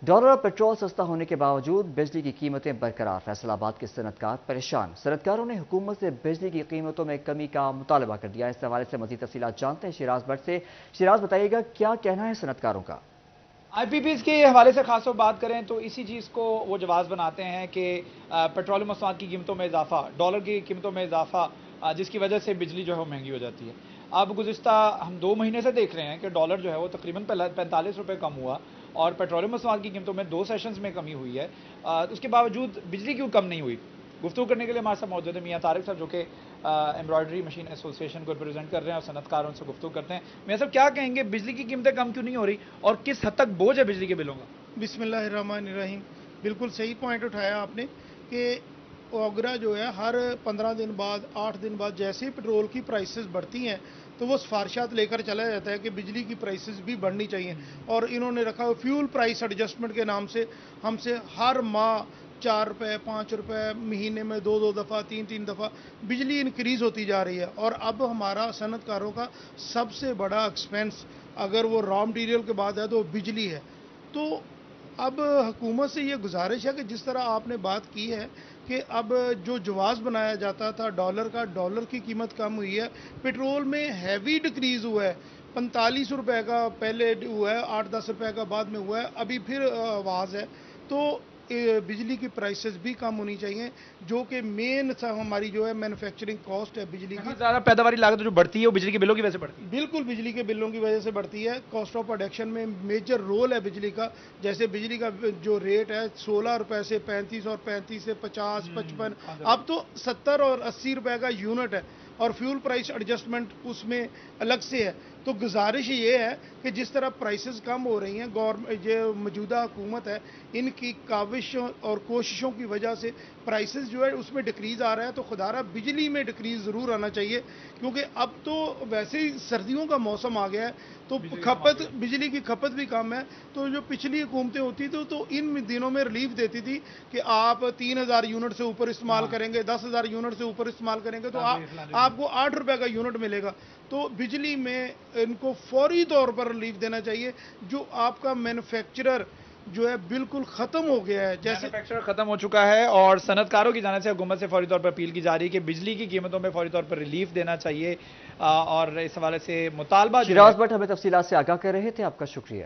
Dollar اور petrol سستا ہونے کے باوجود بجلی کی قیمتیں برقرار، فیصل آباد کے صنعتکار پریشان۔ صنعتکاروں نے حکومت سے بجلی کی قیمتوں میں کمی کا مطالبہ کر دیا۔ اس حوالے سے مزید تفصیلات جانتے ہیں شیراز بٹ سے۔ شیراز، بتائیے گا کیا کہنا ہے صنعتکاروں کا؟ آئی پی پیز کے حوالے سے خاص طور بات کریں تو اسی چیز کو وہ جواز بناتے ہیں کہ پیٹرولیم مصنوعات کی قیمتوں میں اضافہ، ڈالر کی قیمتوں میں اضافہ، جس کی وجہ سے بجلی جو ہے وہ مہنگی ہو جاتی ہے۔ اب گزشتہ ہم 2 مہینے سے دیکھ رہے ہیں کہ ڈالر جو ہے وہ تقریباً 45 روپے کم ہوا اور پیٹرولیم مصنوعات کی قیمتوں میں 2 سیشنز میں کمی ہوئی ہے۔ اس کے باوجود بجلی کیوں کم نہیں ہوئی؟ گفتگو کرنے کے لیے ہمارے ساتھ موجود ہیں میاں طارق صاحب، جو کہ ایمبرائڈری مشین ایسوسی ایشن کو ریپرزینٹ کر رہے ہیں اور صنعتکاروں سے گفتگو کرتے ہیں۔ میاں صاحب، کیا کہیں گے، بجلی کی قیمتیں کم کیوں نہیں ہو رہی اور کس حد تک بوجھ ہے بجلی کے بلوں کا؟ بسم اللہ الرحمن الرحیم۔ بالکل صحیح پوائنٹ اٹھایا آپ نے کہ اوگرا جو ہے ہر 15 دن بعد 8 دن بعد جیسے ہی پیٹرول کی پرائسز بڑھتی ہیں تو وہ سفارشات لے کر چلا جاتا ہے کہ بجلی کی پرائسز بھی بڑھنی چاہیے، اور انہوں نے رکھا فیول پرائس ایڈجسٹمنٹ کے نام سے ہم سے ہر ماہ 4 روپے 5 روپے، مہینے میں 2 دفعہ 3 دفعہ بجلی انکریز ہوتی جا رہی ہے۔ اور اب ہمارا صنعت کاروں کا سب سے بڑا ایکسپینس اگر وہ را مٹیریل کے بعد ہے تو بجلی ہے۔ تو اب حکومت سے یہ گزارش ہے کہ جس طرح آپ نے بات کی ہے کہ اب جو جواز بنایا جاتا تھا ڈالر کا، ڈالر کی قیمت کم ہوئی ہے، پیٹرول میں ہیوی ڈکریز ہوا ہے، 45 روپے کا پہلے ہوا ہے، 8-10 روپے کا بعد میں ہوا ہے، ابھی پھر آواز ہے۔ تو بجلی کی پرائسز بھی کم ہونی چاہیے، جو کہ مین ہماری جو ہے مینوفیکچرنگ کاسٹ ہے بجلی کی۔ زیادہ پیداواری لاگت جو بڑھتی ہے وہ بجلی کے بلوں کی وجہ سے بڑھتی ہے۔ بالکل بجلی کے بلوں کی وجہ سے بڑھتی ہے، کاسٹ آف پروڈکشن میں میجر رول ہے بجلی کا۔ جیسے بجلی کا جو ریٹ ہے 16 روپے سے 35 اور 35 سے 50 55، اب تو 70 اور 80 روپے کا یونٹ ہے، اور فیول پرائس ایڈجسٹمنٹ اس میں الگ سے ہے۔ تو گزارش یہ ہے کہ جس طرح پرائسز کم ہو رہی ہیں، جو موجودہ حکومت ہے ان کی کاوشوں اور کوششوں کی وجہ سے پرائسز جو ہے اس میں ڈکریز آ رہا ہے، تو خدارہ بجلی میں ڈکریز ضرور آنا چاہیے، کیونکہ اب تو ویسے ہی سردیوں کا موسم آ گیا ہے تو بجلی کی کھپت بھی کم ہے۔ تو جو پچھلی حکومتیں ہوتی تھیں تو ان دنوں میں ریلیف دیتی تھی کہ آپ 3000 یونٹ سے اوپر استعمال کریں گے، 10,000 یونٹ سے اوپر استعمال کریں گے تو آپ کو 8 روپے کا یونٹ ملے گا۔ تو بجلی میں ان کو فوری طور پر ریلیف دینا چاہیے۔ جو آپ کا مینوفیکچرر جو ہے بالکل ختم ہو گیا ہے، جیسے مینوفیکچرر ختم ہو چکا ہے، اور صنعتکاروں کی جانب سے حکومت سے فوری طور پر اپیل کی جا رہی ہے کہ بجلی کی قیمتوں میں فوری طور پر ریلیف دینا چاہیے، اور اس حوالے سے مطالبہ جو ہے۔ شیراز بٹ ہمیں تفصیلات سے آگاہ کر رہے تھے، آپ کا شکریہ۔